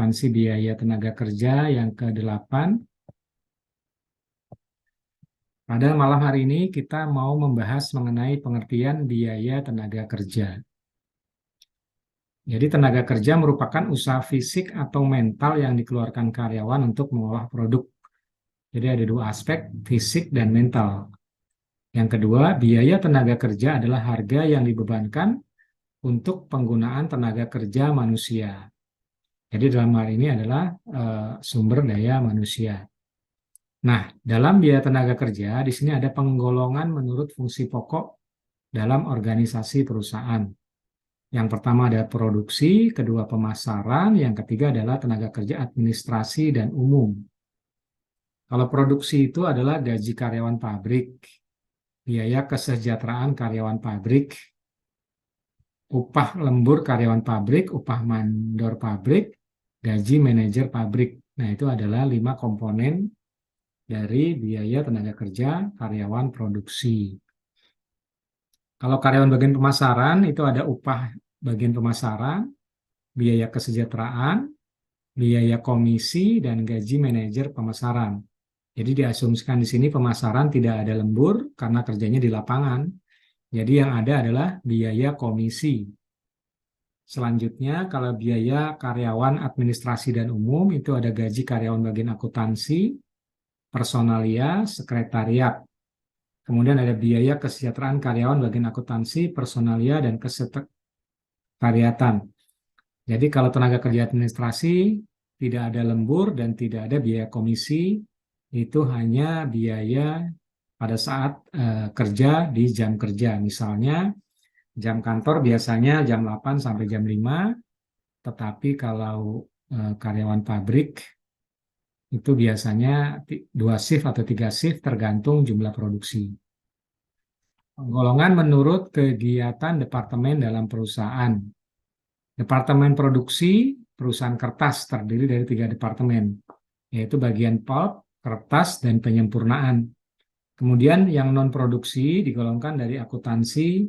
akuntansi biaya tenaga kerja yang ke-8. Pada malam hari ini kita mau membahas mengenai pengertian biaya tenaga kerja. Jadi tenaga kerja merupakan usaha fisik atau mental yang dikeluarkan karyawan untuk mengolah produk. Jadi ada dua aspek, fisik dan mental. Yang kedua, biaya tenaga kerja adalah harga yang dibebankan untuk penggunaan tenaga kerja manusia. Jadi dalam hal ini adalah sumber daya manusia. Nah, dalam biaya tenaga kerja, di sini ada penggolongan menurut fungsi pokok dalam organisasi perusahaan. Yang pertama ada produksi, kedua pemasaran, yang ketiga adalah tenaga kerja administrasi dan umum. Kalau produksi itu adalah gaji karyawan pabrik, biaya kesejahteraan karyawan pabrik, upah lembur karyawan pabrik, upah mandor pabrik, gaji manajer pabrik. Nah, itu adalah 5 komponen dari biaya tenaga kerja karyawan produksi. Kalau karyawan bagian pemasaran, itu ada upah bagian pemasaran, biaya kesejahteraan, biaya komisi, dan gaji manajer pemasaran. Jadi diasumsikan di sini pemasaran tidak ada lembur karena kerjanya di lapangan. Jadi yang ada adalah biaya komisi. Selanjutnya, kalau biaya karyawan administrasi dan umum, itu ada gaji karyawan bagian akuntansi, personalia, sekretariat. Kemudian ada biaya kesejahteraan karyawan bagian akuntansi, personalia, dan kesekretariatan. Jadi kalau tenaga kerja administrasi tidak ada lembur dan tidak ada biaya komisi, itu hanya biaya pada saat kerja di jam kerja. Misalnya jam kantor biasanya jam 8 sampai jam 5, tetapi kalau karyawan pabrik itu biasanya 2 shift atau 3 shift tergantung jumlah produksi. Golongan menurut kegiatan departemen dalam perusahaan. Departemen produksi, perusahaan kertas terdiri dari 3 departemen, yaitu bagian pulp, kertas, dan penyempurnaan. Kemudian yang non-produksi digolongkan dari akuntansi,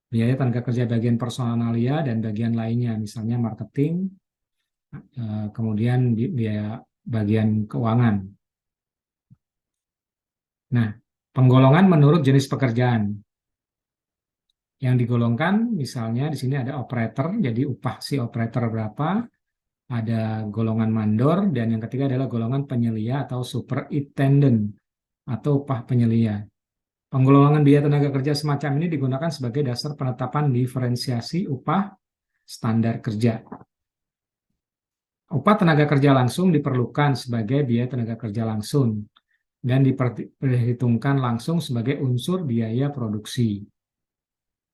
biaya tenaga kerja bagian personalia, dan bagian lainnya, misalnya marketing, kemudian biaya bagian keuangan. Nah, penggolongan menurut jenis pekerjaan. Yang digolongkan, misalnya di sini ada operator, jadi upah si operator berapa, ada golongan mandor, dan yang ketiga adalah golongan penyelia atau superintendent atau upah penyelia. Penggolongan biaya tenaga kerja semacam ini digunakan sebagai dasar penetapan diferensiasi upah standar kerja. Upah tenaga kerja langsung diperlukan sebagai biaya tenaga kerja langsung dan diperhitungkan langsung sebagai unsur biaya produksi.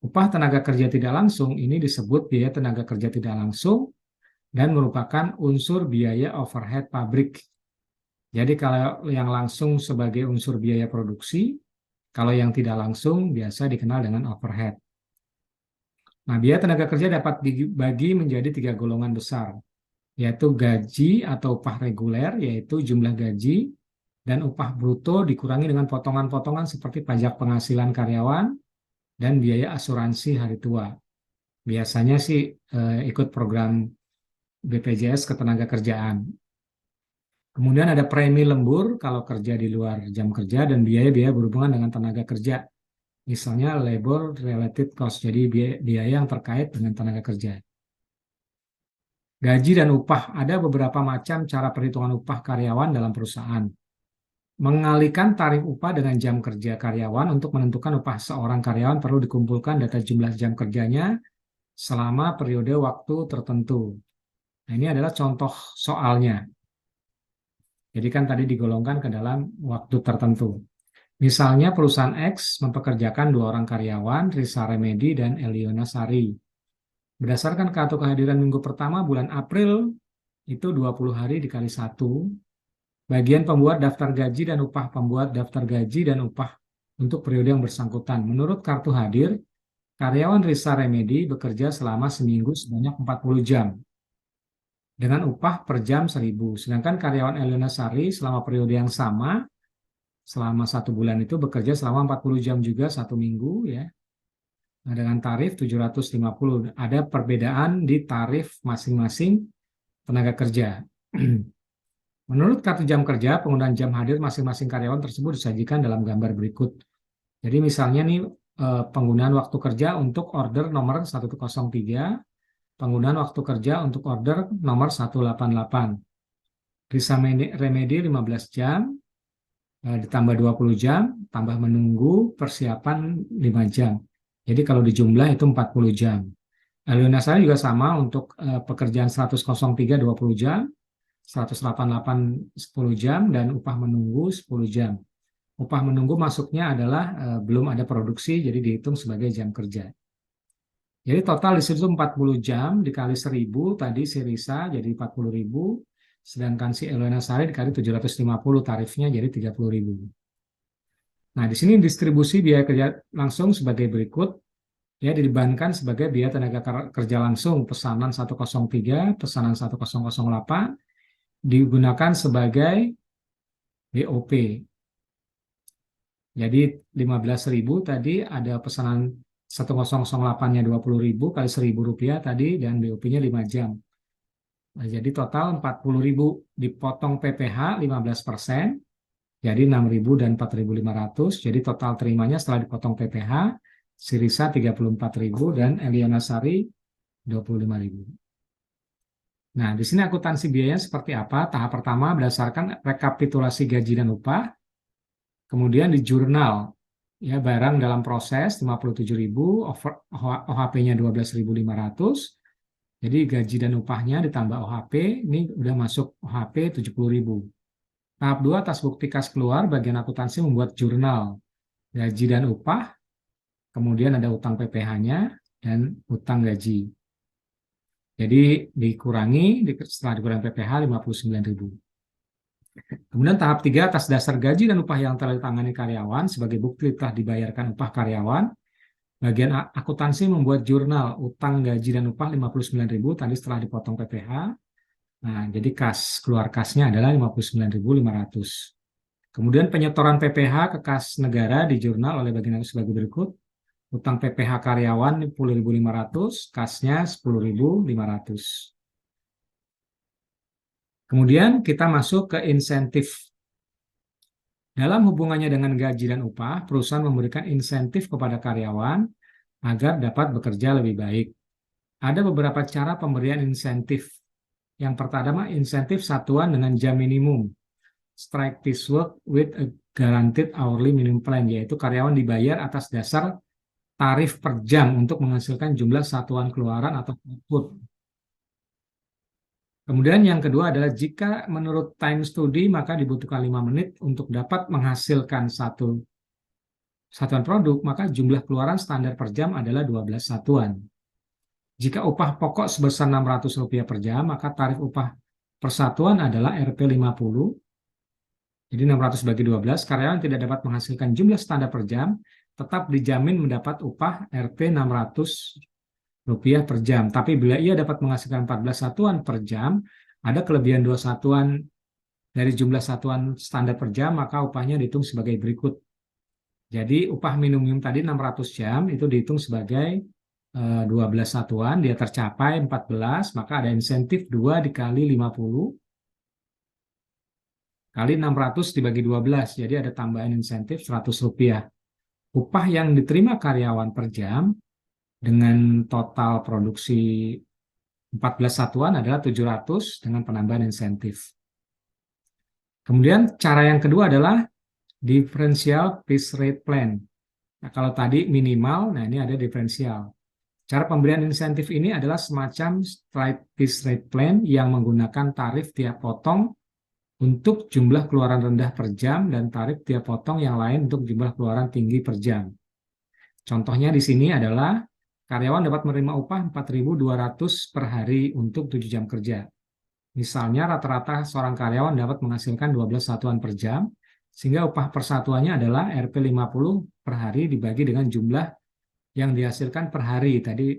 Upah tenaga kerja tidak langsung ini disebut biaya tenaga kerja tidak langsung dan merupakan unsur biaya overhead pabrik. Jadi kalau yang langsung sebagai unsur biaya produksi, kalau yang tidak langsung biasa dikenal dengan overhead. Nah, biaya tenaga kerja dapat dibagi menjadi 3 golongan besar, yaitu gaji atau upah reguler, yaitu jumlah gaji, dan upah bruto dikurangi dengan potongan-potongan seperti pajak penghasilan karyawan dan biaya asuransi hari tua. Biasanya sih ikut program BPJS Ketenagakerjaan. Kemudian ada premi lembur kalau kerja di luar jam kerja dan biaya-biaya berhubungan dengan tenaga kerja. Misalnya labor related cost, jadi biaya yang terkait dengan tenaga kerja. Gaji dan upah, ada beberapa macam cara perhitungan upah karyawan dalam perusahaan. Mengalihkan tarif upah dengan jam kerja karyawan untuk menentukan upah seorang karyawan perlu dikumpulkan data jumlah jam kerjanya selama periode waktu tertentu. Nah, ini adalah contoh soalnya. Jadi kan tadi digolongkan ke dalam waktu tertentu. Misalnya perusahaan X mempekerjakan 2 orang karyawan, Risa Remedi dan Eliona Sari. Berdasarkan kartu kehadiran minggu pertama bulan April, itu 20 hari dikali 1. Bagian pembuat daftar gaji dan upah pembuat daftar gaji dan upah untuk periode yang bersangkutan. Menurut kartu hadir, karyawan Risa Remedi bekerja selama seminggu sebanyak 40 jam. Dengan upah per jam 1.000. Sedangkan karyawan Eliona Sari selama periode yang sama, selama 1 bulan itu bekerja selama 40 jam juga 1 minggu ya. Nah, dengan tarif 750. Ada perbedaan di tarif masing-masing tenaga kerja. Menurut kartu jam kerja, penggunaan jam hadir masing-masing karyawan tersebut disajikan dalam gambar berikut. Jadi misalnya nih penggunaan waktu kerja untuk order nomor 103, penggunaan waktu kerja untuk order nomor 188. Risa remedi 15 jam, ditambah 20 jam, tambah menunggu persiapan 5 jam. Jadi kalau dijumlah itu 40 jam. Aliona saya juga sama untuk pekerjaan 103 20 jam, 188 10 jam, dan upah menunggu 10 jam. Upah menunggu masuknya adalah belum ada produksi, jadi dihitung sebagai jam kerja. Jadi total di situ 40 jam dikali 1000 tadi si Risa jadi 40.000, sedangkan si Elena Sari dikali 750 tarifnya jadi 30.000. Nah, di sini distribusi biaya kerja langsung sebagai berikut. Ya, dibebankan sebagai biaya tenaga kerja langsung pesanan 103, pesanan 1008 digunakan sebagai BOP. Jadi 15.000 tadi ada pesanan 1008-nya 20.000 kali Rp1.000 tadi dan BOP-nya 5 jam. Nah, jadi total 40.000 dipotong PPh 15%, jadi 6.000 dan 4.500. Jadi total terimanya setelah dipotong PPh, Sirisa 34.000 dan Eliana Sari 25.000. Nah, di sini akuntansi biayanya seperti apa? Tahap pertama berdasarkan rekapitulasi gaji dan upah. Kemudian di jurnal, ya barang dalam proses 57.000, OHP-nya 12.500. Jadi gaji dan upahnya ditambah OHP, ini udah masuk OHP 70.000. Tahap 2, atas bukti kas keluar, bagian akuntansi membuat jurnal gaji dan upah, kemudian ada utang PPh-nya dan utang gaji. Jadi dikurangi, setelah dikurangi PPh 59.000. Kemudian tahap 3, atas dasar gaji dan upah yang telah ditangani karyawan sebagai bukti telah dibayarkan upah karyawan, bagian akuntansi membuat jurnal utang gaji dan upah 59.000 tadi setelah dipotong PPh. Nah, jadi keluar kasnya adalah 59.500. Kemudian penyetoran PPh ke kas negara di jurnal oleh bagian sebagai berikut. Utang PPh karyawan 10.500, kasnya 10.500. Kemudian kita masuk ke insentif. Dalam hubungannya dengan gaji dan upah, perusahaan memberikan insentif kepada karyawan agar dapat bekerja lebih baik. Ada beberapa cara pemberian insentif. Yang pertama, insentif satuan dengan jam minimum. Strike this work with a guaranteed hourly minimum plan, yaitu karyawan dibayar atas dasar tarif per jam untuk menghasilkan jumlah satuan keluaran atau output. Kemudian yang kedua adalah jika menurut time study maka dibutuhkan 5 menit untuk dapat menghasilkan satu satuan produk, maka jumlah keluaran standar per jam adalah 12 satuan. Jika upah pokok sebesar Rp600 per jam, maka tarif upah per satuan adalah Rp50. Jadi 600 bagi 12, karyawan tidak dapat menghasilkan jumlah standar per jam, tetap dijamin mendapat upah Rp600 per jam. Tapi bila ia dapat menghasilkan 14 satuan per jam, ada kelebihan 2 satuan dari jumlah satuan standar per jam, maka upahnya dihitung sebagai berikut. Jadi upah minimum tadi 600 jam itu dihitung sebagai 12 satuan, dia tercapai 14, maka ada insentif 2 dikali 50 kali 600 dibagi 12, jadi ada tambahan insentif Rp100. Upah yang diterima karyawan per jam dengan total produksi 14 satuan adalah 700 dengan penambahan insentif. Kemudian cara yang kedua adalah differential piece rate plan. Nah, kalau tadi minimal, nah ini ada diferensial. Cara pemberian insentif ini adalah semacam strike piece rate plan yang menggunakan tarif tiap potong untuk jumlah keluaran rendah per jam dan tarif tiap potong yang lain untuk jumlah keluaran tinggi per jam. Contohnya di sini adalah karyawan dapat menerima upah 4.200 per hari untuk 7 jam kerja. Misalnya rata-rata seorang karyawan dapat menghasilkan 12 satuan per jam, sehingga upah per satuannya adalah Rp50 per hari dibagi dengan jumlah yang dihasilkan per hari tadi.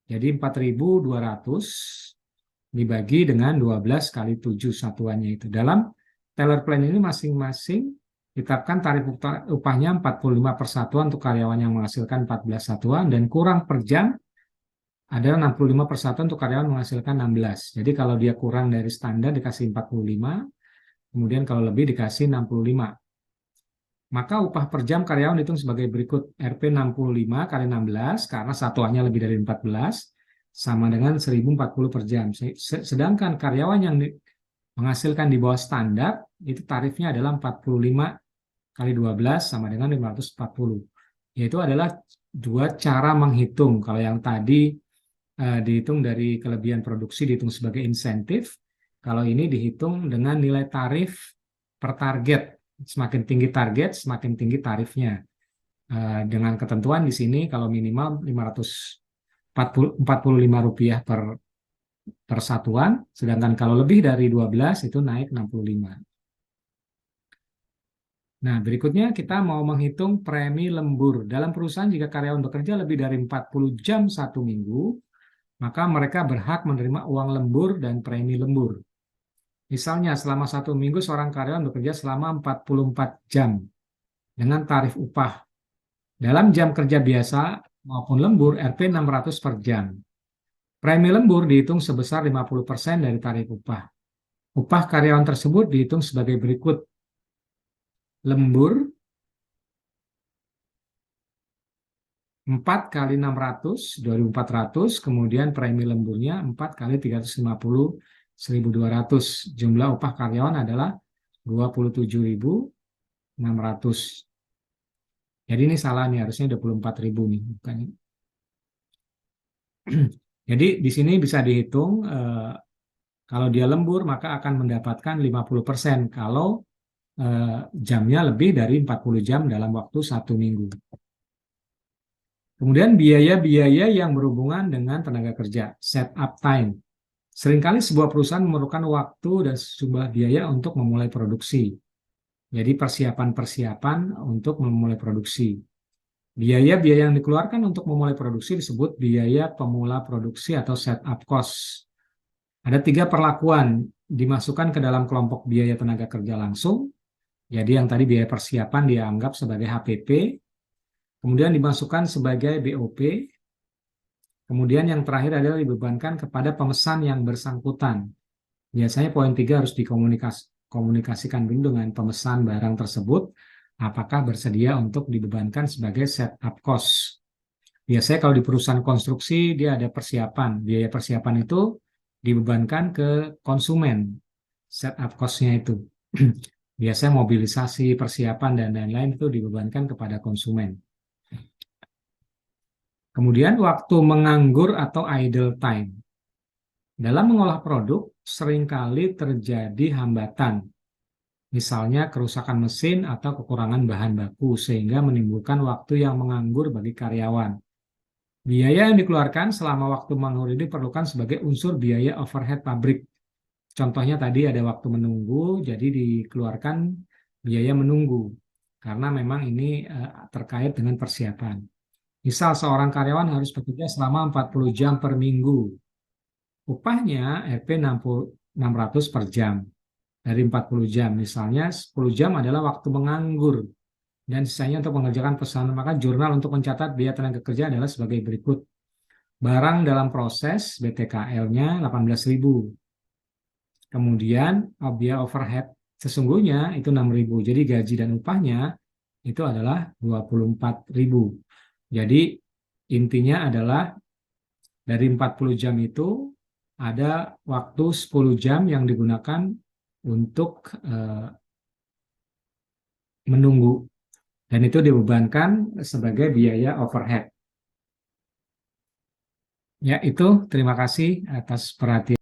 Jadi 4.200 dibagi dengan 12 kali 7 satuannya itu. Dalam Taylor Plan ini masing-masing ditetapkan tarif upahnya 45 per satuan untuk karyawan yang menghasilkan 14 satuan dan kurang per jam ada 65 per satuan untuk karyawan menghasilkan 16. Jadi kalau dia kurang dari standar dikasih 45, kemudian kalau lebih dikasih 65. Maka upah per jam karyawan dihitung sebagai berikut. Rp 65 kali 16 karena satuannya lebih dari 14 sama dengan 1040 per jam. Sedangkan karyawan yang menghasilkan di bawah standar itu tarifnya adalah 45 kali 12 sama dengan 540. Yaitu adalah dua cara menghitung. Kalau yang tadi dihitung dari kelebihan produksi dihitung sebagai insentif, kalau ini dihitung dengan nilai tarif per target. Semakin tinggi target, semakin tinggi tarifnya. Dengan ketentuan di sini kalau minimal Rp445 per satuan, sedangkan kalau lebih dari 12 itu naik 65. Nah, berikutnya kita mau menghitung premi lembur. Dalam perusahaan jika karyawan bekerja lebih dari 40 jam satu minggu, maka mereka berhak menerima uang lembur dan premi lembur. Misalnya, selama satu minggu seorang karyawan bekerja selama 44 jam dengan tarif upah. Dalam jam kerja biasa maupun lembur, Rp 600 per jam. Premi lembur dihitung sebesar 50% dari tarif upah. Upah karyawan tersebut dihitung sebagai berikut. Lembur 4 kali 600, 2.400, kemudian premi lemburnya 4 kali 350, 1.200. Jumlah upah karyawan adalah 27.600. Jadi ini salah nih, harusnya 24.000 nih. Bukan. Jadi di sini bisa dihitung, kalau dia lembur maka akan mendapatkan 50% kalau jamnya lebih dari 40 jam dalam waktu 1 minggu. Kemudian biaya-biaya yang berhubungan dengan tenaga kerja, setup time. Seringkali sebuah perusahaan memerlukan waktu dan sejumlah biaya untuk memulai produksi. Jadi persiapan-persiapan untuk memulai produksi. Biaya-biaya yang dikeluarkan untuk memulai produksi disebut biaya pemula produksi atau setup cost. Ada 3 perlakuan dimasukkan ke dalam kelompok biaya tenaga kerja langsung. Jadi yang tadi biaya persiapan dianggap sebagai HPP. Kemudian dimasukkan sebagai BOP. Kemudian yang terakhir adalah dibebankan kepada pemesan yang bersangkutan. Biasanya poin 3 harus dikomunikasikan dulu dengan pemesan barang tersebut, apakah bersedia untuk dibebankan sebagai setup cost. Biasanya kalau di perusahaan konstruksi dia ada persiapan. Biaya persiapan itu dibebankan ke konsumen, setup cost-nya itu. Biasanya mobilisasi, persiapan, dan lain-lain itu dibebankan kepada konsumen. Kemudian waktu menganggur atau idle time. Dalam mengolah produk, seringkali terjadi hambatan. Misalnya kerusakan mesin atau kekurangan bahan baku, sehingga menimbulkan waktu yang menganggur bagi karyawan. Biaya yang dikeluarkan selama waktu menganggur ini diperlukan sebagai unsur biaya overhead pabrik. Contohnya tadi ada waktu menunggu, jadi dikeluarkan biaya menunggu. Karena memang ini terkait dengan persiapan. Misal seorang karyawan harus bekerja selama 40 jam per minggu. Upahnya Rp 600 per jam dari 40 jam. Misalnya 10 jam adalah waktu menganggur dan sisanya untuk mengerjakan pesanan. Maka jurnal untuk mencatat biaya tenaga kerja adalah sebagai berikut. Barang dalam proses BTKL-nya 18.000. Kemudian biaya overhead sesungguhnya itu 6.000. Jadi gaji dan upahnya itu adalah 24.000. Jadi intinya adalah dari 40 jam itu ada waktu 10 jam yang digunakan untuk menunggu. Dan itu dibebankan sebagai biaya overhead. Ya, itu terima kasih atas perhatian.